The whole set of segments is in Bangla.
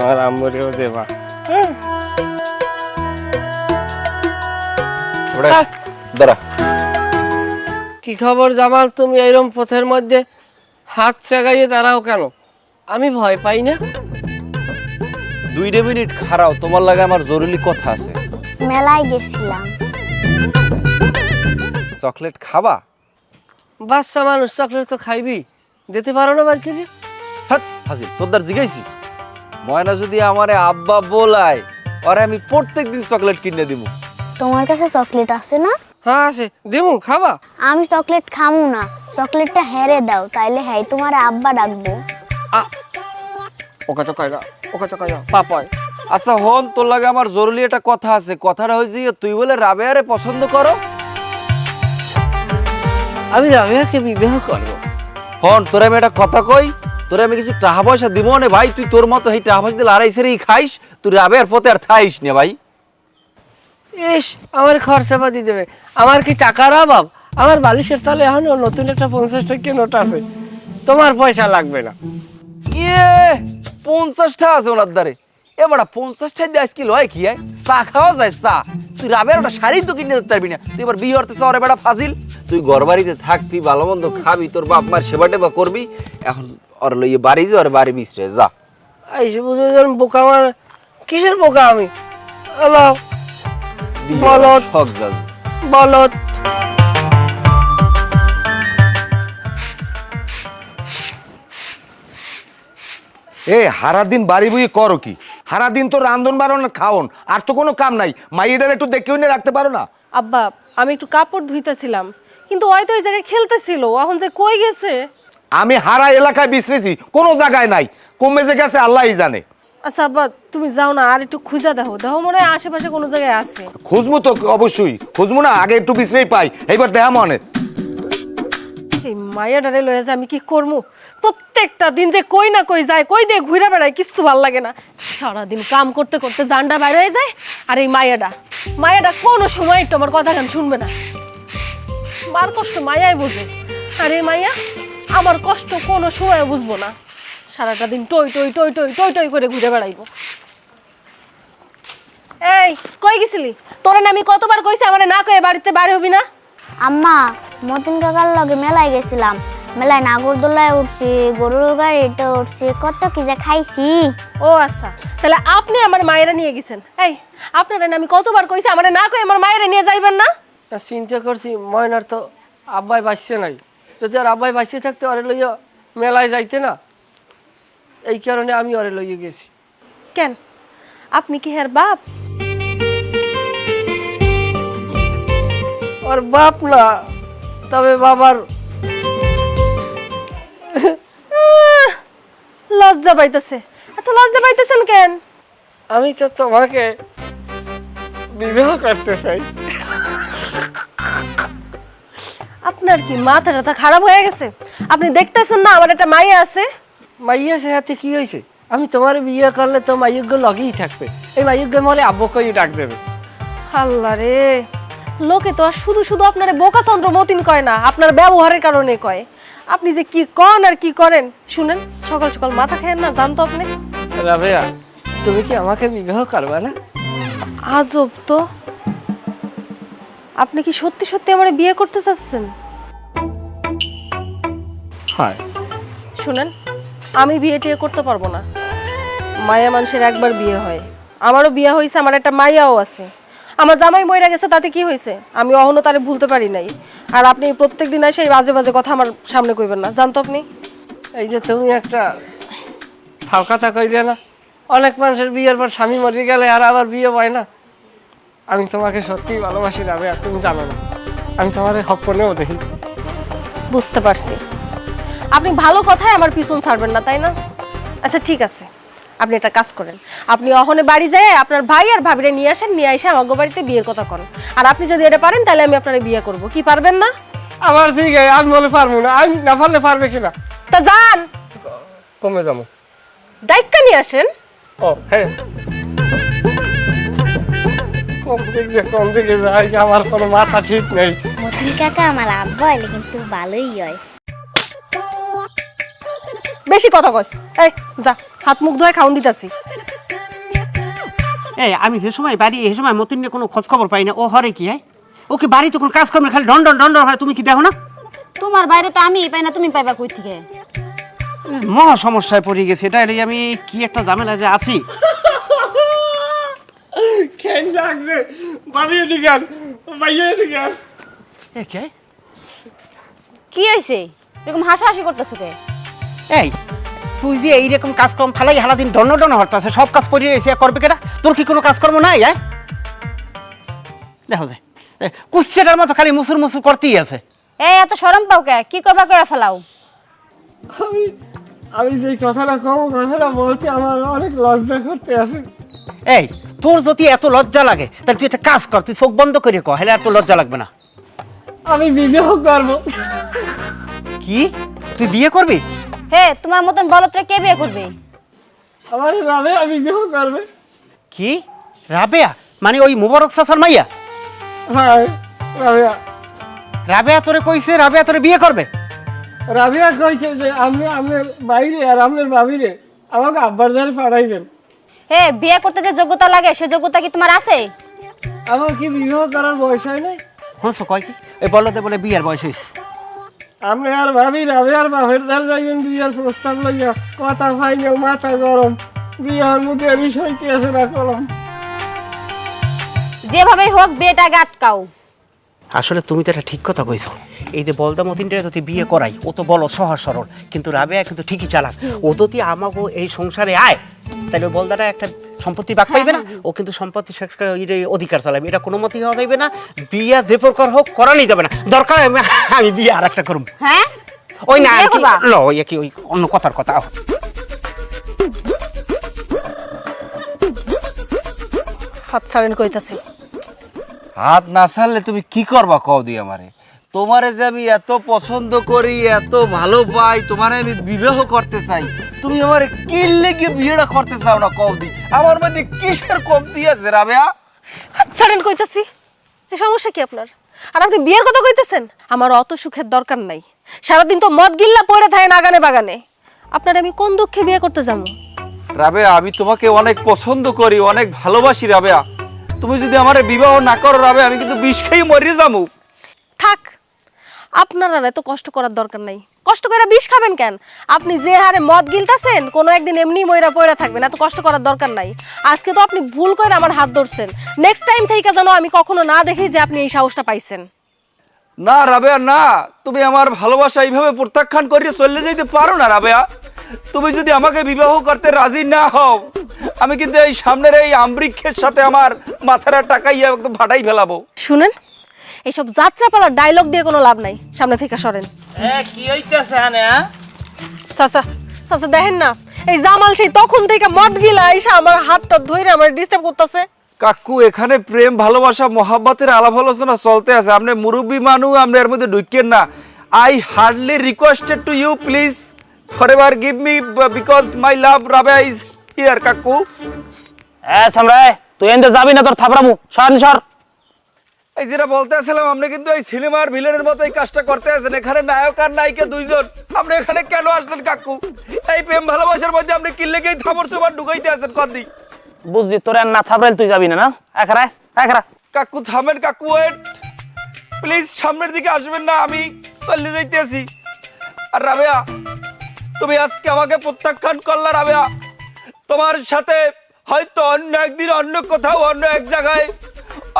তোমার আম্মুরেও দেবা। দাঁড়া। কি খবর জামাল, তুমি এইরকম পথের মধ্যে হাত চাগাইয়ে দাঁড়াও কেন? আমি ভয় পাই না। 2 মিনিট খাড়াও, তোমার লাগে আমার জরুরি কথা আছে। মেলায় গেছিলাম। চকলেট খাবা? বাচ্চা মানুষ চকলেট তো খাইবি, দিতে পারো না বাকি? হাত হাসি তোর জিগাইছি। ময়না যদি আমারে আব্বা বলায়, আরে আমি প্রত্যেকদিন চকলেট কিনে দিব। তোমার কাছে চকলেট আছে না? হ্যাঁ আছে, দিমু, খাবা? আমি চকলেট খামু না, চকলেটটা হেরে দাও, তাইলে হ্যাঁ তোমার আব্বা ডাকবো। ওকে তো কয় না, ওকে তো কয় না, পাপায়। আচ্ছা হন, তোর লাগে আমার জরুরি একটা কথা আছে। কথাটা হয়েছে তুই বলে রাবেয়ারে পছন্দ করো। আমি রাবেয়াকে বিবাহ করবো। হন, তোরে আমি একটা কথা কই, তোরে আমি কিছু টাকা পয়সা দিব না ভাই। তুই তোর মতো এই টাকা পয়সা দিলে আড়াইশেরই খাইস, তুই রাবেয়ার পথে আর থাইস না ভাই। ইস, আমার খরচা পাতি দেবে। আমার কি টাকার অভাব? আমার বালিশের তলে এখন নতুন একটা 50 টাকা নোট আছে, তোমার পয়সা লাগবে না। 50টা আছে ওনার দ্বারে। এবার 50টা দিয়ে আজকে লয় কি হয়? চা খাওয়া যায় চা। তুই রাবের ওটা শাড়ি তো কিনে দিতে পারবি না। তুই এবার বিয়ে করতে চাও, বেটা ফাজিল। তুই ঘর বাড়িতে থাকবি, ভালো মন্দ খাবি, তোর বাপ মার সেবা টেবা করবি। এখন ওর লইয়ে বাড়ি যা, ওর বাড়ি মিশরে যা। এইসব বুঝে বোকা। আমার কিসের বোকা আমি? বলত শখ যাজ বলত। হারা দিন বাড়ি বই করো কি? হারা দিন তো রান্ধন বাড়ন খাওন, আর তো কোনো কাম নাই। মাইয়েটার একটু দেখেও নিয়ে রাখতে পারো না? আব্বা, আমি একটু কাপড় ধুইতেছিলাম, কিন্তু ওই তো ওই জায়গায় খেলতেছিল, এখন যে কই গেছে। আমি হারা এলাকায় বিশ্রেছি, কোনো জায়গায় নাই। কমে যে গেছে আল্লাহই জানে। আচ্ছা আব্বা, তুমি যাও না, আর একটু খুঁজা দেখো, দেখো মনে হয় আশেপাশে কোনো জায়গায় আছে। খুঁজবো তো অবশ্যই, খুঁজবো না? আগে একটু বিশ্রেই পাই, এইবার দেখা মনে। এই মায়াডারে লয়ে যে আমি কি করবো? প্রত্যেকটা দিন যে কই না কই যায়, কই দিয়ে ঘুরে বেড়ায়, কিচ্ছু ভাল লাগে না। সারাদিন কাম করতে করতে জানটা বাইরে হয়ে যায়। আর এই মায়াডা কোনো সময় একটু আমার কথা গান শুনবে না। মার কষ্ট মায়াই বুঝে, আর এই মাইয়া আমার কষ্ট কোনো সময় বুঝবো না। সারাটা দিন টই টই টই টই টই টই করে ঘুরে বেড়াইবো। এই কই গেছিলি? তোরা না আমি কতবার কইছি আমারে না কয়ে বাড়িতে বাইরে হবি না? আম্মা, মতিন কাকার লগে মেলায় গেছিলাম। মেলায় নাগরদোলায় উঠছি, গরুর গাড়িতে উঠছি, কত কি যে খাইছি। ও আচ্ছা, তাহলে আপনি আমার মায়েরা নিয়ে গেছেন। এই আপনারা না আমি কতবার কইছি আমারে না কই আমার মায়েরা নিয়ে যাইবেন না? চিন্তা করছি ময়নার তো আব্বাই বাঁচছে নাই। যদি আর আব্বাই বাঁচতে থাকতে ওরে লইয়া মেলায় যাইতে না, এই কারণে আমি ওরে লইয়ে গেছি। কেন, আপনি কি হের বাপ? ওর বাপ না, তবে বাবার। লজ্জা পাইতেছে। এত লজ্জা পাইতেছেন কেন? আমি তো তোমাকে বিবাহ করতে চাই। আপনার কি মাথা টাথা খারাপ হয়ে গেছে? আপনি দেখতেছেন না আমার একটা মাইয়া আছে? মাইয়া সে হাতে কি হয়েছে? আমি তোমার বিয়ে করলে তো মাইয়জ্ঞ লগেই থাকবে। এই মাইয়জ্ঞ মলে আব্বকেই ডাক দেবে। আল্লাহ রে, লোকে তো আর শুধু শুধু আপনারে বোকাচন্দ্র মতিন কয় না, আপনার ব্যবহারের কারণে কয়। আপনি যে কি কন আর কি করেন শুনেন। সকাল সকাল মাথা খেয়েন না, জানতো আপনি? রাবেয়া, তুমি কি আমাকে বিবাহ করবে না? আজব তো, আপনি কি সত্যি সত্যি আমার বিয়ে করতে চাচ্ছেন? হ্যাঁ। শুনেন, আমি বিয়ে টিয়ে করতে পারবো না। মায়া মানুষের একবার বিয়ে হয়, আমারও বিয়ে হয়েছে, আমার একটা মাইয়াও আছে। আমার জামাই মইরা গেছে, তাতে কি হয়েছে? আমি অহনো তারে ভুলতে পারি নাই। আর আপনি প্রত্যেকদিন এসে এই বাজে বাজে কথা আমার সামনে কইবেন না, জানতো আপনি? এই যে তুমি একটা ফাও কথা কইলে না, অনেক মানুষের বিয়ের পর স্বামী মরে গেলে আর আবার বিয়ে হয় না। আমি তোমাকে সত্যিই ভালোবাসি রাবেয়া, তুমি জানো না। আমি তোমার স্বপ্নেও দেখি। বুঝতে পারছি, আপনি ভালো কথায় আমার পিছন ছাড়বেন না, তাই না? আচ্ছা ঠিক আছে, আপনি একটা কাজ করেন, আপনি অহনে বাড়ি যায় আপনার ভাই আর ভাবিরে নিয়ে আসেন, নিয়ে এসে আমাগো বাড়িতে বিয়ের কথা করেন। আর আপনি যদি এটা পারেন তাহলে আমি আপনার বিয়ে করব। কি পারবেন না? আমার ঠিক আছে, আমি বলে পারবো না। আমি না পারলে পারবে কিনা? তা যান, কমে যাবো। দায়িত্ব নিয়ে আসেন। ও হ্যাঁ, কোন দিকে যাই আমার কোনো মাথা ঠিক নেই। মতিন কাকা আমার আব্বা হইলে কিন্তু ভালোই হয়। বেশি কথা কস। এই যা হাত মুখ ধুয়ে খাউন দিতাছি। এই আমি যে সময় বাড়ি এই সময় মতিন নিয়ে কোনো খোঁজ খবর পাই না, ও হরে কি হয়? ওকে বাড়িতে কোনো কাজ কর্মে খালি ডন ডন ডন ডন হয়, তুমি কি দেখো না? তোমার বাইরে তো আমি পাই না, তুমি পাইবা কই থেকে? মহা সমস্যায় পড়ে গেছে, এটা এলে আমি কি একটা ঝামেলা যে আছি। কেন লাগছে বাবিয়ে দিগান ভাইয়ে দিগান। এ কে? কি হইছে এরকম হাসাহাসি করতেছো কে? এই তুই যে এইরকম কাজকর্ম ফেলাই সারাদিন ডন ডন হরতাছে, সব কাজ পড়ে রয়েছে, করবে কেটা? তোর কি কোনো কাজকর্ম নাই? দেখো যে কুচ্ছেটার মতো খালি মুসুর মুসুর করতেই আছে। এই এত শরম পাও কে? কি করবা করে ফেলাও? আমি যে কথাটা কম, কথাটা বলতে আমার অনেক লজ্জা করতে আছে। এই তোর যদি এত লজ্জা লাগে তাহলে তুই একটা কাজ কর, তুই চোখ বন্ধ করে কহ, হেলে এত লজ্জা লাগবে না। আমি বিবাহ করবো। কি তুই বিয়ে করবি? হে তোমার মতন বলদরে কে বিয়ে করবে? আমার রাবে আমি বিবাহ করবে। কি রাবেয়া? মানে ওই মুবারক চাচার মাইয়া? হ্যাঁ রাবিয়া। রাবেয়া তোরে কইছে রাবেয়া তোরে বিয়ে করবে? রাবিয়া কইছে যে আপনি আপনার বাইরে আর আপনার বাবিরে আমাকে আব্বার ধারে পাঠাইবেন। হে বিয়ে করতে যে যোগ্যতা লাগে সে যোগ্যতা কি তোমার আছে? আমার কি বিবাহ করার বয়স হয় নাই? হচ্ছে কয় কি ওই বলতে বলে বিয়ের বয়স হয়েছে? আপনি আর ভাবি রাবে আর বাপের ধার যাইবেন বিয়ার প্রস্তাব লইয়া, কথা ফাইনাল, মাথা গরম, বিয়ার মধ্যে বিষয়টি আছে না কলম। যেভাবেই হোক বিয়েটা আগে আটকাও। আসলে তুমি তো একটা ঠিক কথা কইছো। এই যে বলদা মতিনটা যদি বিয়ে করাই, ও তো বলো সহজ সরল, কিন্তু রাবেয়া কিন্তু ঠিকই চালাক। ও যদি আমাকে এই সংসারে আয় তাহলে ওই বলদাটা একটা সম্পত্তি ভাগ পাইবে না, ও কিন্তু সম্পত্তি অধিকার চালাবে, এটা কোনো মতেই হওয়া যাইবে না। বিয়া যে প্রকার হোক করানি যাবে না, দরকার আমি বিয়ে আর একটা করুম। হ্যাঁ ওই না বিয়ে করবা? ল ওই কি ওই অন্য কথার কথা। হাত ছাড়েন কইতাছি। হাত না ছাড়লে তুমি কি করবা কও দি আমারে? তোমারে যে আমি এত পছন্দ করি, এত ভালো পাই, তোমারে আমি বিবাহ করতে চাই, তুমি আমারে কি লেগে বিয়েটা করতে চাও না কও দি? আমার মধ্যে কিসের কমতি আছে রাবেয়া? হাত ছাড়েন কইতাছি। এই সমস্যা কি আপনার? আর আপনি বিয়ের কথা কইতেছেন? আমার অত সুখের দরকার নাই। সারাদিন তো মদ গিল্লা পড়ে থাকে নাগানে বাগানে। আপনার আমি কোন দুঃখে বিয়ে করতে যাবো? রাবেয়া আমি তোমাকে অনেক পছন্দ করি, অনেক ভালোবাসি রাবেয়া। তুমি যদি আমারে বিবাহ না করো রাবেয়া, আমি কিন্তু বিষ খেয়ে মরে যাবো। থাক, আপনার আর এত কষ্ট করার দরকার নাই। কষ্ট করে বিষ খাবেন কেন? আপনি যে হারে মদ গিলতাছেন কোনো একদিন এমনি মইরা পয়রা থাকবেন, এত কষ্ট করার দরকার নাই। আজকে তো আপনি ভুল করে আমার হাত ধরছেন, নেক্সট টাইম থেকে যেন আমি কখনো না দেখি যে আপনি এই সাহসটা পাইছেন। না রাবেয়া না, তুমি আমার ভালোবাসা এইভাবে প্রত্যাখ্যান করিয়ে চলে যেতে পারো না রাবেয়া। তুমি যদি আমাকে বিবাহ করতে রাজি না হও, আমি কিন্তু এই সামনের এই আমবৃক্ষের সাথে আমার মাথাটা টাকাইয়া একদম ফাটাই ফেলাবো। শুনেন, এইসব যাত্রাপালার ডায়লগ দিয়ে কোনো লাভ নাই, সামনে থেকে সরেন। কি হইতেছে হানে? চাচা চাচা দেখেন না, এই জামাল সেই তখন থেকে মদ গিলা এসে আমার হাতটা ধরে আমার ডিস্টার্ব করতেছে। কাকু এখানে প্রেম ভালোবাসা মহাব্বতের আলাপ আলোচনা চলতে আছে, আপনি মুরব্বী মানুষ, আপনি এর মধ্যে ঢুকেন না। I hardly requested to you please forever give me because my love Rabia is here কাকু। সামরাই তুই এনতে যাবি না, তোর থাপড়ামু সর সর। এই যেটা বলতে আসলাম, আপনি কিন্তু এই সিনেমার ভিলেনের মতো এই কাজটা করতে আছেন। এখানে নায়ক আর নায়িকা দুইজন, আপনি এখানে কেন আসলেন কাকু? এই প্রেম ভালোবাসার মধ্যে আপনি কি লেগেই থাপড় চোপড় ঢুকাইতে আছেন কদি? বুঝছি তোর আর না থাপড়াইলে তুই যাবি না না? এখানে এখানে কাকু থামেন কাকু, ওয়েট প্লিজ, সামনের দিকে আসবেন না, আমি চলে যাইতে আছি। আর রাবেয়া তুমি আজকে আমাকে প্রত্যাখ্যান করলা রাবেয়া, তোমার সাথে হয়তো অন্য একদিন অন্য কোথাও অন্য এক জায়গায়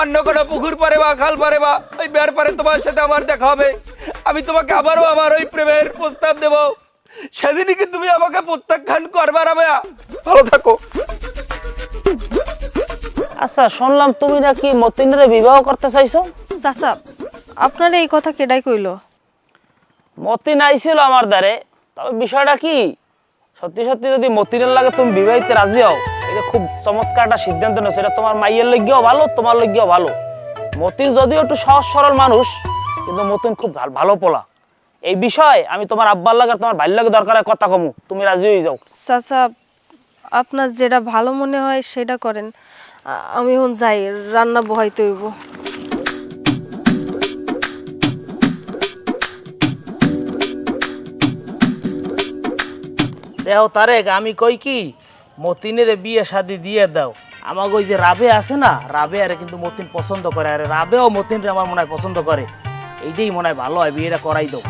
অন্য কোনো পুকুর পারে বা খাল পারে বা ওই বের পারে তোমার সাথে আমার দেখা হবে। আমি তোমাকে আবারও আমার ওই প্রেমের প্রস্তাব দেব, সেদিনই কি তুমি আমাকে প্রত্যাখ্যান করবে রাবেয়া? ভালো থাকো। আচ্ছা শুনলাম তুমি নাকি মতিনরে বিবাহ করতে চাইছো? চাচা আপনার এই কথা কেডাই কইলো? মতিন আইছিল আমার দ্বারে, তবে বিষয়টা কি সত্যি সত্যি যদি মতিনের লাগে তুমি বিবাহিতে রাজি হও, এটা খুব চমৎকার একটা সিদ্ধান্ত নেছো। এটা তোমার মাইয়ের লইগেও ভালো, তোমার লইগেও ভালো। মতিন যদিও একটু সহজ সরল মানুষ, কিন্তু মতিন খুব ভালো পোলা। এই বিষয় আমি তোমার আব্বার লাগে তোমার ভাইয়ের লাগে দরকার কথা কমু, তুমি রাজি হয়ে যাও। চাচা আপনার যেটা ভালো মনে হয় সেটা করেন, আমি এখন যাই, রান্না বহাইতে হইব। দেও তারেক, আমি কই কি মতিনের বিয়ে শাদি দিয়ে দাও। আমাকে ওই যে রাবে আছে না, রাবে আরে কিন্তু মতিন পছন্দ করে, আরে রাবেও মতিনরে আমার মনে হয় পছন্দ করে। এইটাই মনে হয় ভালো হয়, বিয়েটা করাই দাও।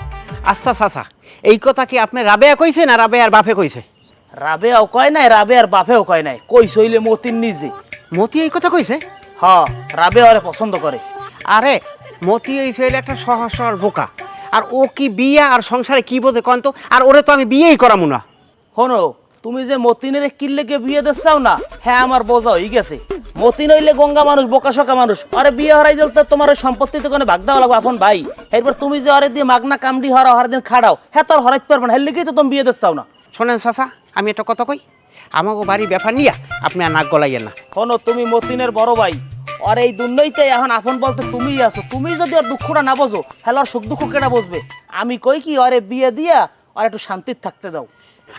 আচ্ছা চাচা, এই কথা কি আপনি রাবেয়া কইছে না রাবেয়ার বাপে কইছে? রাবেও কয় নাই, রাবে আর বাপেও কয় নাই, কইছে হইলে মতিন নিজে। মতি এই কথা কইছে? হ, রাবে আরে পছন্দ করে। আরে মতি এই ছেলে একটা সহজ সরল বোকা, আর ও কি বিয়ে আর সংসারে কি বোঝে কন তো? আর ওরে তো আমি বিয়েই করামু না। শোনো, তুমি যে মতিনের কিল্লেকে বিয়ে দিচ্ছাও না, হ্যাঁ আমার বোঝা হয়ে গেছে। মতিন হইলে গঙ্গা মানুষ, বোকা শোকা মানুষ, আরে বিয়ে হারাই দিল তো তোমার ওই সম্পত্তিতে কোনো ভাগ দেওয়া লাগবে আপন ভাই। এরপর তুমি যে আরে দিয়ে মাগনা কামড়ি হরা হর দিন খাড়াও, হ্যাঁ তোর হরাইতে পারবে না, হেললেকেই তো তুমি বিয়ে দিচ্ছাও না। শোনেন চাচা, আমি একটা কথা কই, আমাকে বাড়ি ব্যাপার নিয়া আপনি আর নাক গলাইয়েন না। শোনো, তুমি মতিনের বড় ভাই, আর এই দুর্নইতে এখন আপন বলতে তুমিই আছো। তুমি যদি আর দুঃখটা না বোঝো, হ্যালো আর সুখ দুঃখ কেটা বুঝবে? আমি কই কি আরে বিয়ে দিয়া আর একটু শান্তির থাকতে দাও।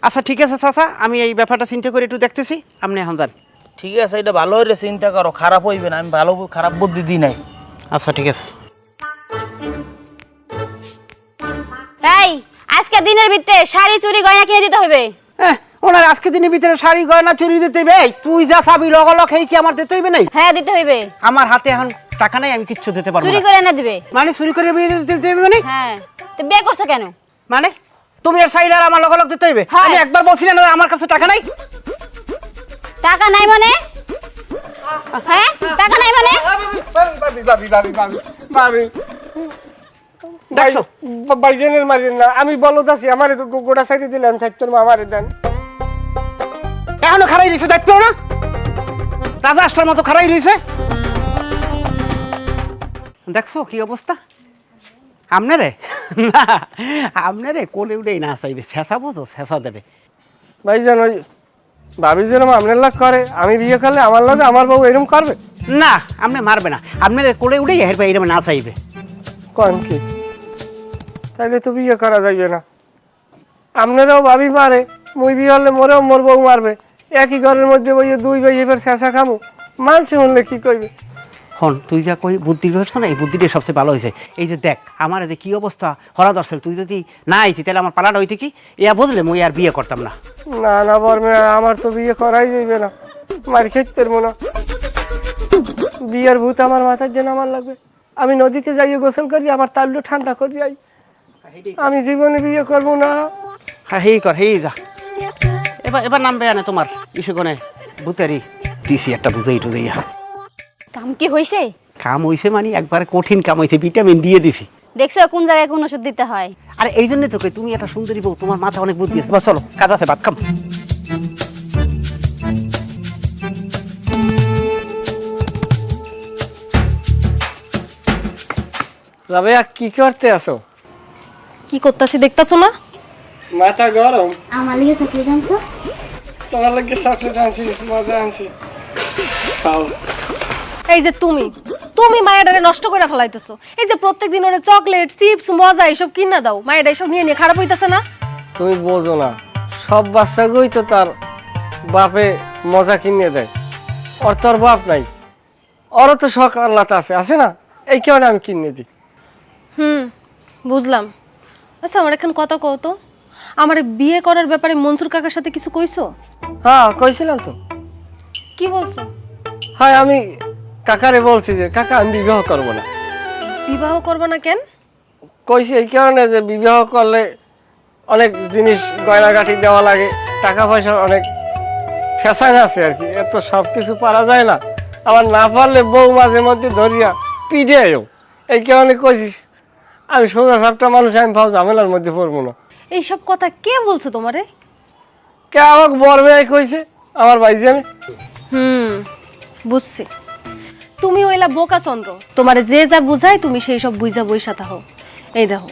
আচ্ছা ঠিক আছে চাচা, আমি এই ব্যাপারটা চিন্তা করে একটু দেখতেছি, আপনি এখন যান। ঠিক আছে, এটা ভালো হইলে চিন্তা করো, খারাপ হইবে না। আমি ভালো খারাপ বুদ্ধি দিই নাই। আচ্ছা ঠিক আছে। এই আজকে দিনের ভিতরে শাড়ি চুড়ি গয়না কিনে দিতে হবে। ওনার আজকে দিনের ভিতরে শাড়ি গয়না চুরি দিতে হইবে? তুই যা চাবি লগলগ এই কি আমার দিতে হইবে নাই? হ্যাঁ দিতে হইবে। আমার হাতে এখন টাকা নাই, আমি কিচ্ছু দিতে পারবো চুরি না। করে এনে দিবে। মানে চুরি করে বিয়ে দিতে হইবে মানে? হ্যাঁ, তো বিয়ে করছো কেন? মানে তুমি আর চাইলে আর আমার লগলগ দিতে হইবে? হ্যাঁ। আমি একবার বলছিলাম না আমার কাছে টাকা নাই? টাকা নাই মানে? হ্যাঁ, টাকা নাই মানে? দেখছো? বাইজেনের মারেন না, আমি বলদ আছি, আমার গোটা সাইডে দিলাম, থাকতো আমারে দেন। এখনো খারাই রয়েছে, দেখতো না রাজা আষ্টার মতো খারাই রয়েছে। দেখছো কি অবস্থা আপনারে? না আপনারে কোলে উঠেই না চাইবে, শেষাবো তো শেষা দেবে। ভাইজান ওই ভাবি যেরকম আপনার লাগ করে, আমি বিয়ে করলে আমার লাগে আমার বউ এরকম করবে? না আপনি মারবে না, আপনার কোলে উঠেই হেরবে, এরকম না চাইবে। কন কি? তাইলে তো বিয়ে করা যাইবে না। আপনারাও ভাবি মারে, মুই বিয়ে হলে মোরেও মোর বউ মারবে, একই ঘরের মধ্যে বইয়ে দুই ভাই এবার শেষা খামু, মানুষ শুনলে কি কইবে? হন তুই যা কই বুদ্ধি করছো না, এই বুদ্ধিটা সবচেয়ে ভালো হয়েছে। এই যে দেখ আমার যে কি অবস্থা হরা দর্শক, তুই যদি না আইতি তাহলে আমার পালাটা হইতে কি ইয়া বুঝলে মুই আর বিয়ে করতাম না। না না বর্মে, আমার তো বিয়ে করাই যাইবে না, মার খেতে পারবো না। বিয়ের ভূত আমার মাথার জন্য আমার লাগবে। আমি নদীতে যাইয়ে গোসল করি, আমার তাল্লু ঠান্ডা করি আই। আমি জীবনে বিয়ে করবো না। হ্যাঁ হেই কর, হেই যা। এবার এবার নামবে আনে তোমার ইস্যুগনে ভূতেরই দিছি একটা বুঝেই টুঝেইয়া। কাম কি হইছে? কাম হইছে মানে একবারে কঠিন কাম হইছে, ভিটামিন দিয়ে দিছি। দেখছো কোন জায়গায় কোন ওষুধ দিতে হয়? আরে এই জন্যই তো কই তুমি একটা সুন্দরী বউ, তোমার মাথা অনেক বুদ্ধি আছে। বাস চলো, কাজ আছে, ভাত খাম। রাবেয়া কি করতে আসো? কি করতেছি দেখতাছো না? মাথা গরম? আমার লিগে চকলেট আনছো? তোমার লাগে চকলেট আনছি, মজা আনছি, খাও। এই যে তুমি তুমি মায়াডারে নষ্ট করে ফেলাইতেছো। এই যে প্রত্যেকদিন ওরে চকলেট চিপস মজা এইসব কিনা দাও, মায়াডা এইসব নিয়ে নিয়ে খারাপ হইতাছে না? তুমি বোঝো না, সব বাচ্চাগুই তো তার বাপে মজা কিনে দেয়, ওর তোর বাপ নাই, ওরও তো শখ আল্লাহ আছে না, এই কারণে আমি কিনে দিই। বুঝলাম। আচ্ছা আমার এখন কথা কও তো, আমার বিয়ে করার ব্যাপারে মনসুর কাকার সাথে কিছু কইছো? হ্যাঁ কইছিলাম তো। কি বলছো? হ্যাঁ আমি কাকারে বলছি যে কাকা আমি বিবাহ করব না। বিবাহ করবো না কেন? কইছি এই কারণে যে বিবাহ করলে অনেক জিনিস গয়নাগাটি দেওয়া লাগে, টাকা পয়সার অনেক ফ্যাশন আছে আর কি, এত সব কিছু পারা যায় না। আবার না পারলে বউ মাঝে মধ্যে ধরিয়া পিঠেও, এই কারণে কইছি আমি সোজা সাপটা মানুষ, আমি ভাব ঝামেলার মধ্যে পড়বো না। এইসব কথা কে বলছে তোমারে? কে আমাকে বরবে কইছে, আমার ভাইজি। আমি বুঝছি, তুমি হইলা বোকা চন্দ্র, তোমারে যে যা বুঝায় তুমি সেই সব বুঝা বইসা থাকো। এই দেখো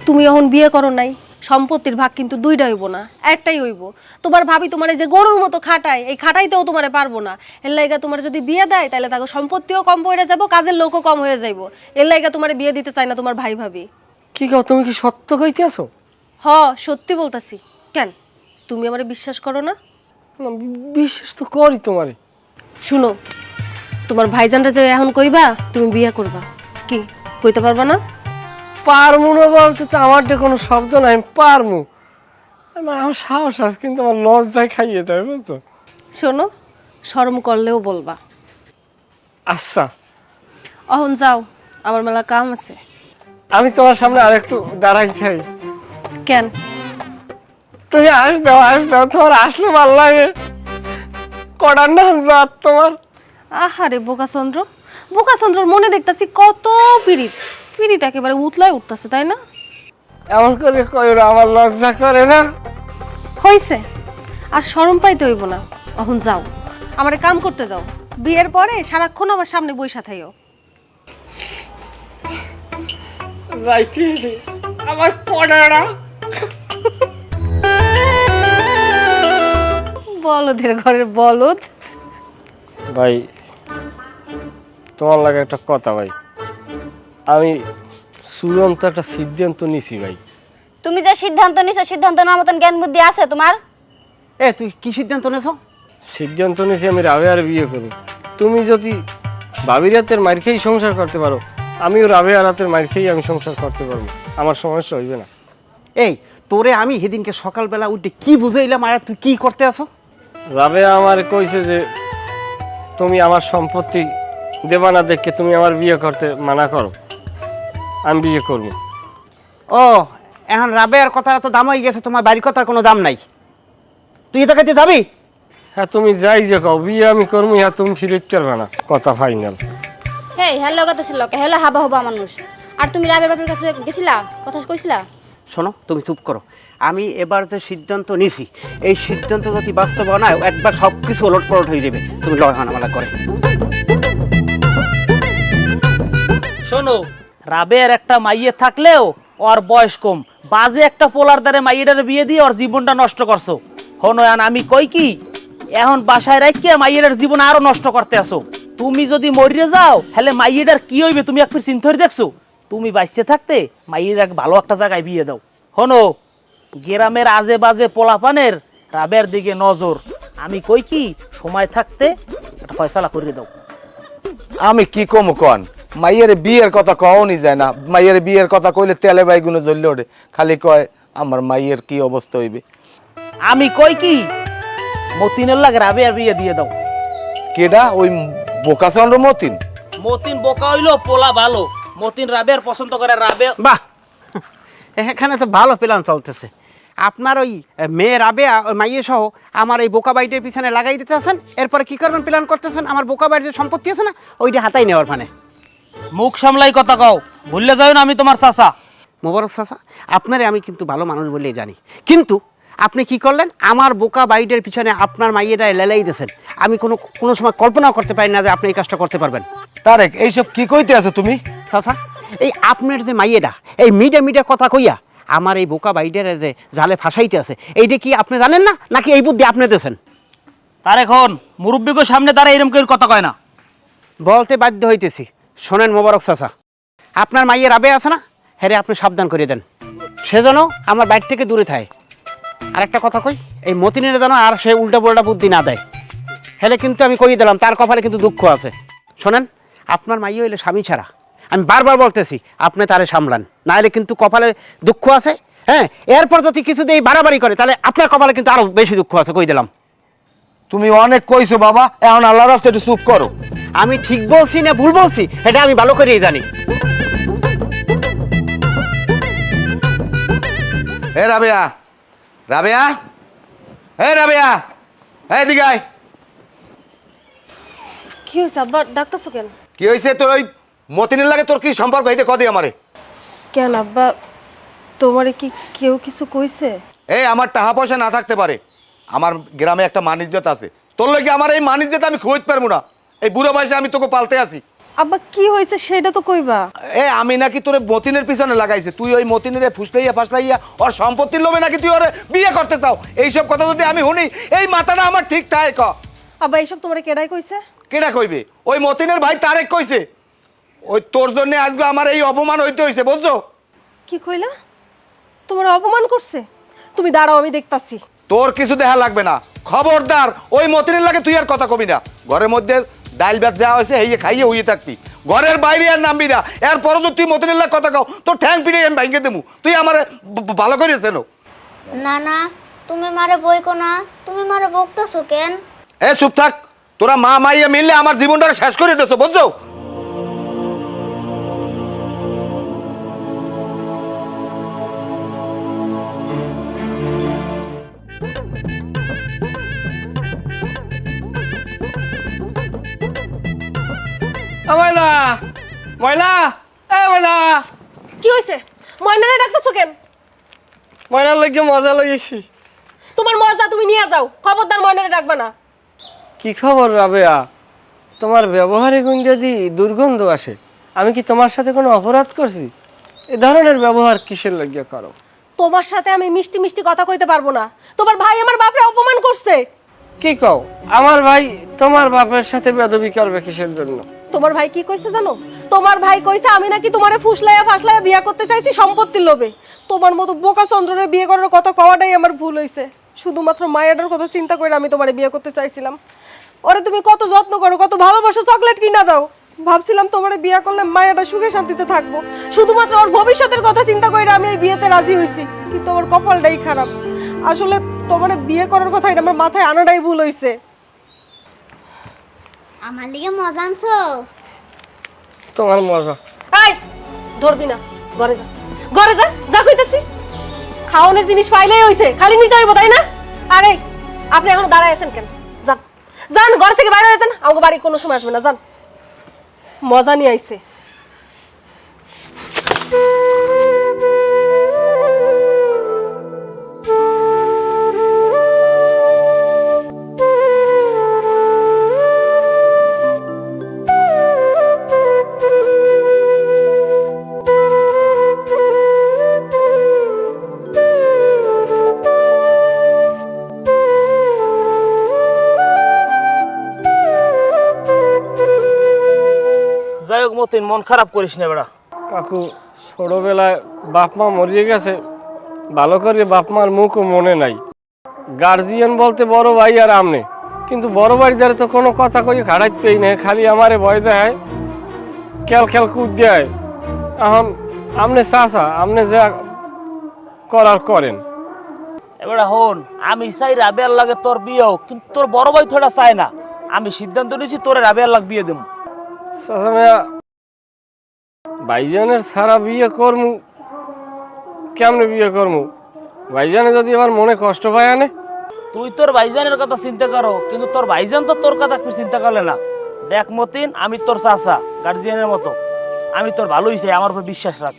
তুমি এখন বিয়ে করো নাই, সম্পত্তির ভাগ কিন্তু দুইটা হইব না, একটাই হইব। তোমার ভাবি তোমারে যে গরুর মতো খাটায়, এই খাটাইতেও তোমারে পারবো না। এর লাইগা তোমার যদি বিয়ে দেয় তাহলে তাকে সম্পত্তিও কম পড়ে যাবো, কাজের লোকও কম হয়ে যাইব। এর লাইগা তোমারে বিয়ে দিতে চায় না তোমার ভাই ভাবি। কি কও, তুমি কি সত্য কইতেছো? হ সত্যি বলতাছি। কেন তুমি আমারে বিশ্বাস করো না? না, বিশ্বাস তো করি তোমারে। শুনো, তোমার ভাইজানরা যে এখন কইবা তুমি বিয়ে করবা, কি কইতে পারবা না? পারমু না বলতে তো আমার তো কোনো শব্দ নাই, পারমু। আমার সাহস আছে, কিন্তু আমার লজ্জায় খাইয়ে দেয়, বুঝছো? শোনো, শরম করলেও বলবা। আচ্ছা, অহন যাও, আমার মেলা কাম আছে। আমি তোমার সামনে আরেকটু দাঁড়াই খাই। কেন? তুমি আস দাও, তোমার আসলে ভাল লাগে। কটার না রাত তোমার? আহারে বোকাচন্দ্রর মনে দেখতাছি কত পিড়িত একেবারে উতলায় উঠতেছে, তাই না? এমন করে কইরো, আমার লজ্জা করে না? হইছে, আর শরম পাইতে হইব না। এখন যাও, আমারে কাম করতে দাও। বিয়ের পরে সারাক্ষণ আমার সামনে বইসা থাইও। যাইতেছি, আমার কটারা। বলদের ঘরের বলদ। ভাই, তোমার লাগে একটা কথা ভাই, আমি চূড়ান্ত একটা সিদ্ধান্ত নিছি ভাই। তুমি যে সিদ্ধান্ত নিছো, সিদ্ধান্ত নেওয়ার মতন জ্ঞান বুদ্ধি আছে তোমার? এ তুই কি সিদ্ধান্ত নেছ? সিদ্ধান্ত নিছি আমি রাবেয়ার বিয়ে করব। তুমি যদি ভাবির হাতের মার খেয়েই সংসার করতে পারো, আমিও রাবেয়ার হাতের মার খেয়েই আমি সংসার করতে পারবো, আমার সমস্যা হইবে না। এই তোরে আমি সেদিনকে সকালবেলা উঠে কি বুঝাইলাম, আর তুই কি করতে আসো? রাবেয়া আমার কইছে যে তুমি আমার সম্পত্তি দেবা না দেখে তুমি আমার বিয়ে করতে মানা করো, আমি বিয়ে করব। ও, এখন রাবেয়ার কথা তো দাম হয়ে গেছে, তোমার বাড়ির কথার কোনো দাম নাই। তুই এটা খাইতে যাবি? হ্যাঁ, তুমি যাই যে কও, বিয়ে আমি করবো, হ্যাঁ তুমি ফিরিতে পারবে না, কথা ফাইনাল। হেই, হ্যালো কথা ছিল, হ্যালো হাবা হবা মানুষ। আর তুমি রাবের বাপের কাছে গেছিলা, কথা কইছিলা? শোনো, তুমি চুপ করো। আমি এবার যে সিদ্ধান্ত নিছি, এই সিদ্ধান্ত যদি বাস্তব না হয়, একবার সব কিছু ওলটপালট হয়ে যাবে। তুমি লয় হানামালা করে। শোনো, রাবের একটা মাইয়ে থাকলেও ওর বয়স কম, বাজে একটা পোলার দ্বারে মাইয়েটার বিয়ে দিয়ে ওর জীবনটা নষ্ট করছো। হনয়ান আমি কই কি, এখন বাসায় রাখিয়া মাইয়েটার জীবন আরো নষ্ট করতে আসো। তুমি যদি মরিয়ে যাও, তাহলে মাইয়েটার কি হইবে তুমি একবার চিন্তা করে দেখছো? তুমি বাইসে থাকতে মাইয়ের ভালো একটা জায়গায় বিয়ে দাও। হনো, গ্রামের আজে বাজে পোলাপানের রাবের দিকে নজর। আমি কই কি, সময় থাকতে একটা ফয়সালা করে দাও। আমি কি কম কন, মাইয়ের বিয়ের কথা কওনি যায় না। মাইয়ের বিয়ের কথা কইলে তেলে বাইগুনে জ্বললে ওঠে, খালি কয় আমার মাইয়ের কি অবস্থা হইবে। আমি কই কি, মতিনের লাগে রাবের বিয়ে দিয়ে দাও। কেডা? ওই বোকাচন্দ্র মতিন? মতিন বোকা হইলো, পোলা ভালো। মতিন রাবের পছন্দ করে, রাবে। বাহ, এখানে তো ভালো প্ল্যান চলতেছে। আপনার ওই মেয়ে রাবেয়া, ওই মাইয়ে সহ আমার এই বোকা বাড়িটির পিছনে লাগাই দিতে আছেন। এরপরে কি করবেন প্ল্যান করতেছেন? আমার বোকা বাড়ির যে সম্পত্তি আছে না, ওইটা হাতাই নেওয়ার মানে। মুখ সামলাই কথা কও, ভুললে যাও না আমি তোমার চাচা। মোবারক চাচা, আপনারে আমি কিন্তু ভালো মানুষ বলেই জানি, কিন্তু আপনি কি করলেন? আমার বোকা বাইডের পিছনে আপনার মাইয়েটা লেলাই দিয়েছেন। আমি কোনো সময় কল্পনাও করতে পারি না যে আপনি এই কাজটা করতে পারবেন। তারেক, এইসব কি কইতে আছো তুমি? চাচা, এই আপনার যে মাইয়েটা এই মিডিয়া কথা কইয়া আমার এই বোকা বাইডের যে জালে ফাঁসাইতে আছে, এইটা কি আপনি জানেন না, নাকি এই বুদ্ধি আপনি দিয়েছেন? তার এখন মুরব্বীকে সামনে তারা এরকম করে কথা কয় না। বলতে বাধ্য হইতেছি। শোনেন মোবারক চাচা, আপনার মাইয়ের রাবে আছে না, হ্যাঁ আপনি সাবধান করে দেন, সে যেন আমার বাড়ি থেকে দূরে থাকে। আর একটা কথা কই, এই মতিনের যেন আর সে উল্টা পাল্টা বুদ্ধি না দেয়। হেলে কিন্তু আমি কই দিলাম, তার কপালে কিন্তু দুঃখ আছে। শোনেন, আপনার মাইয়ে হইলে স্বামী ছাড়া, আমি বারবার বলতেছি আপনি তারে সামলান, না হলে কিন্তু কপালে দুঃখ আছে। হ্যাঁ, এরপর যদি কিছু দিয়ে বাড়াবাড়ি করে, তাহলে আপনার কপালে কিন্তু আরো বেশি দুঃখ আছে, কই দিলাম। তুমি অনেক কইছো বাবা, এখন আল্লাহ রাস্তা একটু চুপ করো। আমি ঠিক বলছি না ভুল বলছি, এটা আমি ভালো করেই জানি। হে রাবেয়া, রাবেয়া, হে রাবেয়া, হে দিগাই। কি হয়েছে আব্বা, ডাক্তারছো কেন? কি হয়েছে তোর? ওই মতিনের লাগে তোর কি সম্পর্ক, এটা কদি আমারে? কেন আব্বা, তোমারে কি কেউ কিছু কইছে? এই আমার টাকা পয়সা না থাকতে পারে, আমার গ্রামে একটা মানিজ্যত আছে, তোর লাগে আমার এই মানিজ্যত আমি খুঁজতে পারবো না। এই বুড়ো বয়সে আমি তোকে পালতে আসি। আব্বা কি হয়েছে সেটা তো কইবা। এ আমি নাকি তোরে মতিনের পিছনে লাগাইছে, তুই ওই মতিনের ফুসলাইয়া ফাসলাইয়া ওর সম্পত্তির লোভে নাকি তুই ওরে বিয়ে করতে চাও। এইসব কথা যদি আমি শুনি, এই মাথাটা আমার ঠিক থাকে। ক আব্বা, এইসব তোমারে কেডাই কইছে? কেডা কইবে? ওই মতিনের ভাই তারেক কইছে। ওই তোর জন্য আজকে আমার এই অপমান হইতে হইছে, বুঝছো? কি কইলা? তোমার অপমান করছে? তুমি দাঁড়াও, আমি দেখতাছি। তোর কিছু দেখা লাগবে না, খবরদার ওই মতিনের লাগে তুই আর কথা কবি না। ঘরের মধ্যে ডাইল ভাত যা হয়েছে হেয়ে খাইয়ে হইয়ে থাকবি, ঘরের বাইরে আর নামবি না। এরপরও তো তুই মতিনের লাগে কথা কও, তোর ঠ্যাং পিড়ে আমি ভাঙ্গে দেবো। তুই আমার ভালো করিয়েছেন। না না, তুমি মারে বইকো না, তুমি মারে বকতেছো কেন? এ চুপ থাক, তোরা মা মাইয়া মিললে আমার জীবনটাকে শেষ করে দিছো, বুঝছো? ময়না, ময়না, এ ময়না, কি হয়েছে? ময়নারে ডাকতেছো কেন? ময়নার লাগে মজা লাগিয়েছি। তোমার মজা তুমি নিয়ে যাও, খবরদার ময়নারে ডাকবা না। কি খবর রাবেয়া? তোমার ব্যবহারে গুঞ্জাদি দুর্গন্ধ আসে। আমি কি তোমার সাথে কোনো অপরাধ করছি? এ ধরনের ব্যবহার কিসের লাগিয়া করো? তোমার সাথে আমি মিষ্টি মিষ্টি কথা কইতে পারবো না। তোমার ভাই আমার বাপরে অপমান করছে। কি কও? আমার ভাই তোমার বাপের সাথে বেদবি করবে কিসের জন্য? তোমার ভাই কি কইছে জানো? তোমার ভাই কইছে আমি নাকি তোমারে ফুসলাইয়া ফাসলাইয়া বিয়া করতে চাইছি সম্পত্তির লোভে। তোমার মতো বোকা চন্দ্ররে বিয়ে করার কথা কওয়াটাই আমার ভুল হইছে। শুধুমাত্র মায়াটার কথা চিন্তা করে আমি তোমারে বিয়ে করতে চাইছিলাম। ওরে তুমি কত যত্ন করো, কত ভালোবাসো, চকলেট কিনা দাও। ভাবছিলাম তোমারে বিয়ে করলে মায়াটা সুখে শান্তিতে থাকবো। শুধুমাত্র ওর ভবিষ্যতের কথা চিন্তা করে আমি এই বিয়েতে রাজি হইছি। কিন্তু আমার কপালটাই খারাপ। আসলে তোমারে বিয়ে করার কথা এটা আমার মাথায় আনাটাই ভুল হইছে। আমার লিগে মজা আনছো? তোমার মজা। এই ধরবি না, ঘরে যা, ঘরে যা, যা কইতাছি। খাওয়ানোর জিনিস পাইলেই হইছে, খালি নিতে হইব, তাই না? আরে আপনি এখন দাঁড়ায় আছেন কেন? যান যান, ঘর থেকে বাইরে হয়ে যান। আমাকে বাড়ি কোনো সময় আসবে না, যান। মজা নিয়ে আইছে। যাই হোক মতিন, মন খারাপ করিস না বেড়া। কাকু, ছোটবেলায় বাপ মা মরিয়ে গেছে, ভালো করে বাপ মার মুখও মনে নাই। গার্জিয়ান বলতে বড় ভাই আর আমনে, কিন্তু বড় ভাই দ্বারা তো কোনো কথা কই খাড়াইতেই নেই, খালি আমারে ভয় দেয়, খেল খেল কুদ দেয়। এখন আমনে চাচা, আমনে যা করার করেন। এবারে হন, আমি চাই রাবেয়ার লাগে তোর বিয়েও, কিন্তু তোর বড় ভাই থোড়া চায় না। আমি সিদ্ধান্ত নিয়েছি তোরে রাবেয়ার লাগ বিয়ে দেবো। চাচা মেয়া, ভাইজানের সারা বিয়ে করমু, কেমনে বিয়ে করমু? ভাইজানে যদি আমার মনে কষ্ট পায় আনে? তুই তোর ভাইজানের কথা চিন্তা করো, কিন্তু তোর ভাইজান তো তোর কথা একটু চিন্তা করলে না। দেখ মতিন, আমি তোর চাচা, গার্জিয়ানের মতো। আমি তোর ভালোই চাই, আমার উপর বিশ্বাস রাখ।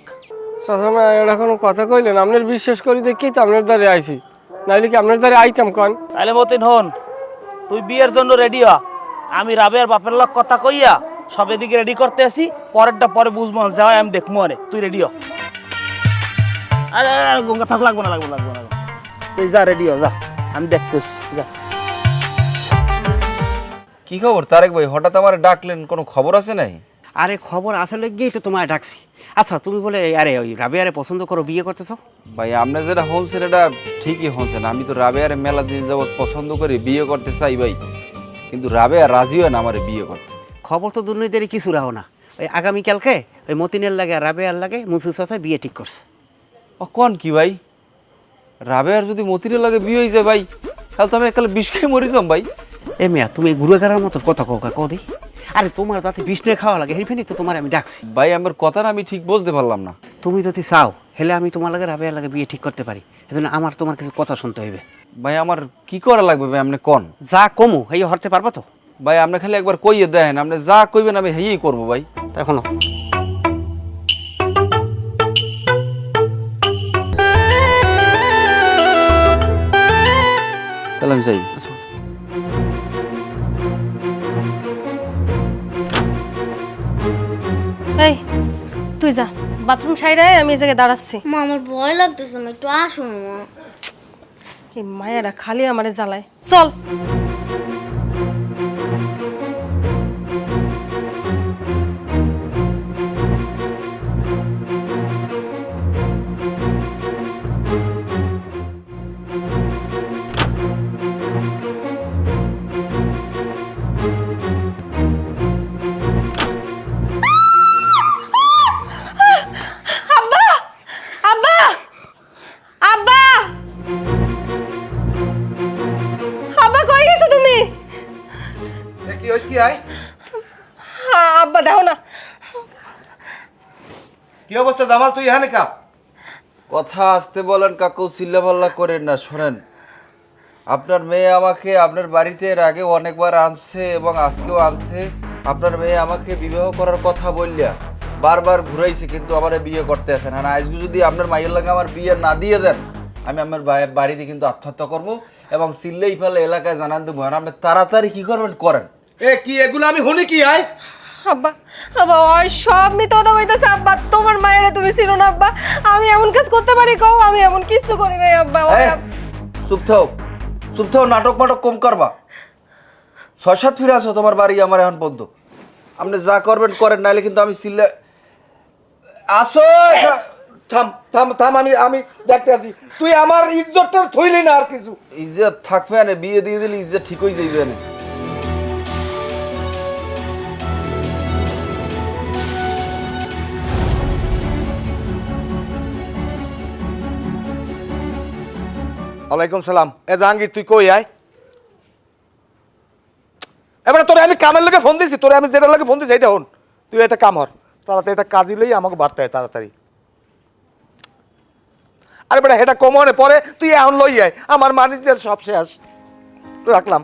চাচা মেয়া, এটা কোনো কথা কইলেন? আপনার বিশ্বাস করি দেখেই তো আপনার দ্বারে আইছি, নাইলে কি আপনার দ্বারে আইতাম কন? তাহলে মতিন হন, তুই বিয়ের জন্য রেডি হ। আমি রাবেয়ার বাপের লোক কথা কইয়া সব এদিকে রেডি করতে আসি, পরেরটা পরে বুঝবো, যাওয়াই আমি দেখবো। আরে তুই রেডি হ। আরে গঙ্গা থাক, লাগবে না, লাগবে না, লাগবে না। তুই যা, রেডি হ, যা, আমি দেখতে আসছি, যা। কি খবর তারেক ভাই, হঠাৎ আমার ডাকলেন, কোনো খবর আছে নাই? আরে খবর আসলে গিয়েই তো তোমায় ডাকছি। আচ্ছা তুমি বলে আরে ওই রাবেয়ারে পছন্দ করো, বিয়ে করতেছো? ভাই আপনি যেটা হনছেন এটা ঠিকই হনছেন। আমি তো রাবেয়ারে মেলা দিন যাবৎ পছন্দ করি, বিয়ে করতে চাই ভাই, কিন্তু রাবেয়া রাজি হয় না আমার বিয়ে করতে। খবর তো দুর্নীতির কিছু রাখো না। ওই আগামীকালকে ওই মতিনের লাগে আর রাবেয়ার লাগে মুসু চাচা বিয়ে ঠিক করছে। ও কোন কি ভাই, রাবেয়ার যদি মতিনের লাগে বিয়ে হয়ে যায় ভাই, তাহলে তো আমি একালে বিষ খেয়ে মরিছাম ভাই। এ মেয়া, তুমি গুড়াগাড়ার মতো কথা কৌকা কদি। আরে তোমার যাতে বিষ নিয়ে খাওয়া লাগে হেরিফেনি তো তোমার আমি ডাকছি। ভাই আমার কথাটা আমি ঠিক বুঝতে পারলাম না। তুমি যদি চাও হেলে আমি তোমার লাগে রাবেয়ার লাগে বিয়ে ঠিক করতে পারি, এজন্য আমার তোমার কিছু কথা শুনতে হইবে। ভাই আমার কি করা লাগবে ভাই, আপনি কোন? যা কমু হেই হরতে পারবা তো? ভাই আপনি খালি একবার কইয়ে দেন, আপনি যা কইবেন আমি হেই করবো ভাই। এখনো তাহলে আমি যাই। এই তুই যা, বাথরুম সাইডে আমি এই জায়গায় দাঁড়াচ্ছি। মা আমার ভয় লাগতেছে, আমি একটু আসুন। এই মায়াটা খালি আমারে জ্বালায়। চল। আব্বা, আব্বা, আব্বা। কি আয় আব্বা দেখো না, কি অবস্থা জামাল, তুই এখানে কা? কথা আসতে বলেন কাকু, চিল্লাপাল্লা করেন না। শোনেন, আপনার মেয়ে আমাকে আপনার বাড়িতে এর আগে অনেকবার আনছে এবং আজকেও আনছে। আপনার মেয়ে আমাকে বিবাহ করার কথা বললিয়া বারবার ঘুরাইছে, কিন্তু আমার বিয়ে করতে আসেন। আর আজকে যদি আপনার মাইয়ের লাগে আমার বিয়ে না দিয়ে দেন, আমি আমার বাড়িতে কিন্তু আত্মহত্যা করবো এবং চিল্লেই ফেলে এলাকায় জানান দেবো। আর আপনি তাড়াতাড়ি কি করবেন করেন। এ কি এগুলো আমি শুনি কি আয়? আব্বা আব্বা ওই সব মিথ্যা কথা কইতাছে আব্বা। তোমার মায়েরা তুমি চিনো না আব্বা, আমি এমন কাজ করতে পারি কও? আমি এমন কিছু করি নাই আব্বা। চুপ থাও, চুপ থাও, নাটক মাটক কম করবা। 6-7 ফিরে আসো তোমার বাড়ি আমার এখন পর্যন্ত। আপনি যা করবেন করেন, নাইলে কিন্তু আমি চিল্লা আসো। থাম থাম থাম, আমি দেখতে আছি। তুই আমার ইজ্জতটা থইলি না আর কিছু। ইজ্জত থাকবে না, বিয়ে দিয়ে দিলে ইজ্জত ঠিক হয়ে যাইবে না। ওয়ালাইকুম সালাম। এ জাহাঙ্গীর, তুই কই আয়? এবারে তোরে আমি কামের লোকে ফোন দিছি, তোরে আমি যেটা লোকে ফোন দিছি এটা হন। তুই একটা কাম হর, তাড়াতাড়ি এটা কাজই লই আমাকে বাড়তে হয় তাড়াতাড়ি। আরে বেটা এটা কমনে পরে তুই এখন লই আয়, আমার মানি দিয়ে সব শেষ। তুই রাখলাম।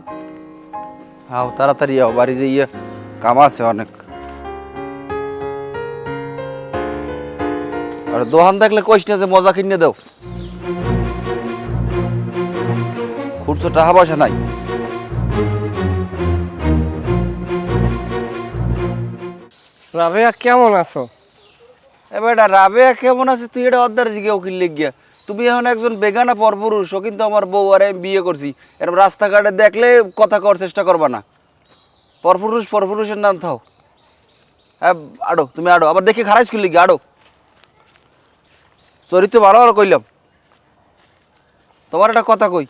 আও তাড়াতাড়ি আও, বাড়ি যাইয়া কাম আছে অনেক। আর দোহান দেখলে কইস না যে মজা কিনে দাও, খুরসো টাকা পয়সা নাই। রাবেয়া কেমন আছো? এবার রাবেয়া কেমন আছে তুই এটা অর্ধার জিগে উকিল লিখিয়া। তুমি এখন একজন বেগানা পরপুরুষ, ও কিন্তু আমার বউ, আর আমি বিয়ে করছি। এরকম রাস্তাঘাটে দেখলে কথা করার চেষ্টা করবা না। পরপুরুষ পরপুরুষের নাম থাও। হ্যাঁ আড়ো, তুমি আড়ো, আবার দেখি খারাপ স্কুল লিখি আড়ো। চরিত্র ভালো ভালো কইলাম। তোমার একটা কথা কই,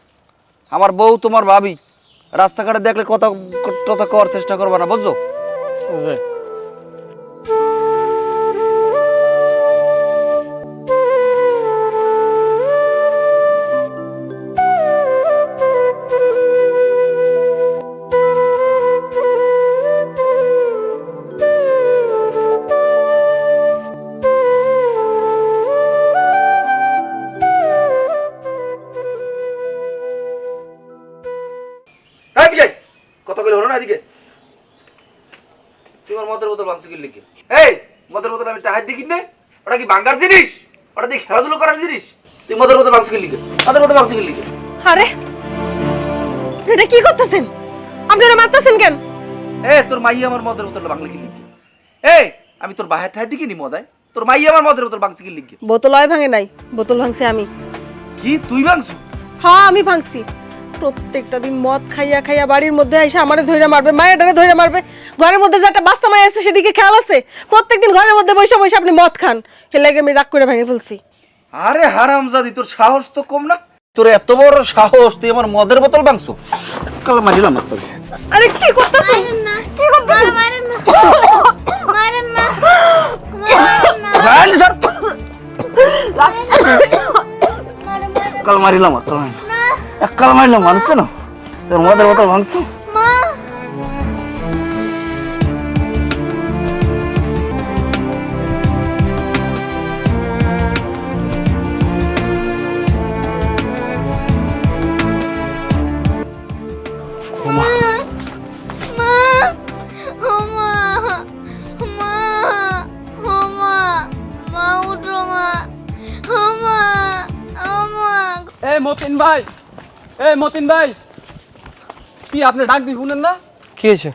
আমার বউ তোমার ভাবি, রাস্তাঘাটে দেখলে কথা টথা করার চেষ্টা করবা না, বুঝছো? যে এদিকে কথা কইলে হলো না, এদিকে। তুই আমার মদের বোতল ভাঙছি কি লিখে? এই মদের বোতল আমি টাহাই দেখি না, ওটা কি ভাঙার জিনিস? ওটা দিয়ে খেলাধুলো করার জিনিস? তুই মদের বোতল ভাঙছি কি লিখে? মদের বোতল ভাঙছি কি লিখে? আরে এটা কি করতেছেন? আপনারা মারতেছেন কেন? তোর মাই আমার মদের বোতল ভাঙলে কি লিখে? আমি তোর বাহির ঠাই দিকে নি মদায়, তোর মাই আমার মদের বোতল ভাঙছি কি লিখে? বোতল হয় ভাঙে নাই, বোতল ভাঙছে আমি। কি তুই ভাঙছু? হ্যাঁ আমি ভাঙছি। প্রত্যেকটা দিন মদ খাইয়া খাইয়া বাড়ির মধ্যে এসে আমারে ধইরা মারবে, মায়েরটারে ধইরা মারবে। ঘরের মধ্যে যে একটা বাচ্চা মায় আছে সেদিকে খেয়াল আছে? প্রত্যেকদিন ঘরের মধ্যে বসে বসে আপনি মদ খান, এর লাগে আমি রাগ করে ভেঙে ফেলছি। আরে হারামজাদি, তোর সাহস তো কম না। তোর এত বড় সাহস, তুই আমার মদের বোতল ভাঙছু? কাল মারিলাম তোর। আরে কি করতেছেন? কি করতেছেন? মারেন না, মারেন না, জানি স্যার, মারেন কাল মারিলাম তোর। কাল মারিলাম মানুষ না, তোর মদের বোতল ভাঙছু? মা। মতিন ভাই, মতিন ভাই, কি আপনি ডাক দি শুনেন না? কি হয়েছে?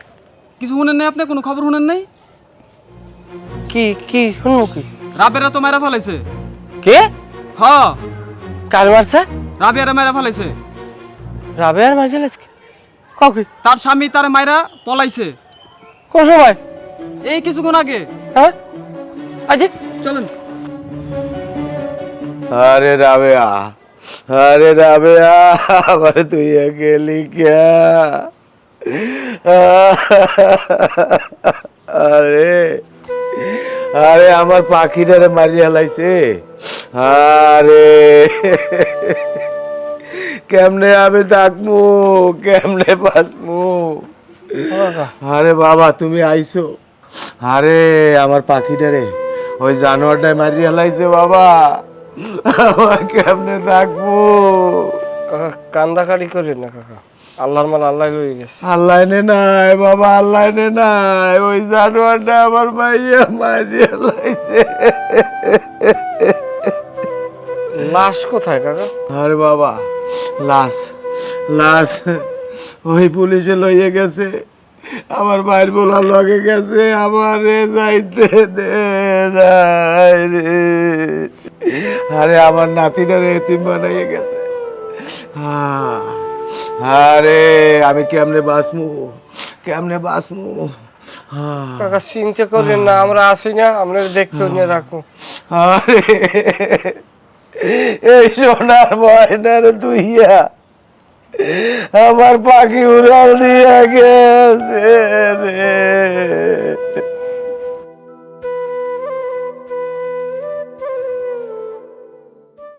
কিছু শুনেন নাই? আপনি কোনো খবর শুনেন নাই? কি কি শুনবো? কি রাবেরা তো মারা ফেলাইছে। কে? হ, কার মারছে? রাবেরা মারা ফেলাইছে। রাবেয়ার মারছে আজকে? কাউকে? তার স্বামী তার মাইরা পলাইছে কোন সময়? এই কিছুক্ষণ আগে। হ্যাঁ আজকে? চলেন। আরে রাবেয়া, আরে রাবেয়া, আবার তুই গেলি কে? আরে আরে আমার পাখিটারে মারি হালাইছে। আরে কেমনে আমি থাকমু, কেমনে বাঁচমু? আরে বাবা তুমি আইছো, আরে আমার পাখিটারে ওই জানোয়ারটাই মারিয়া লাইছে বাবা, আমার কেমনে থাকবো? কাকা কান্দাকাটি করেন না কাকা, আল্লাহর মাল আল্লাহ লয়ে গেছে। আল্লাহ নে নাই বাবা, আল্লাহ নে নাই, ওই জানোয়ারটা আমার মাইয়া মারিয়া লাইছে। লাশ কোথায় কাকা? আরে বাবা লাশ, লাশ ওই পুলিশে লইয়ে গেছে, আমার ভাইয়ের বলার লগে গেছে, আমারে যাইতে দে নাই রে। আরে আমার নাতিটারে এতিম বানাইয়ে গেছে। আরে আমি কেমনে বাঁচমু, কেমনে বাঁচমু? কাকা চিন্তা করেন না, আমরা আসি না, আমরা দেখতে নিয়ে রাখো। আরে এই সোনার ময়নার দুইয়া আমার পাখি উড়াল দিয়া গেছে রে।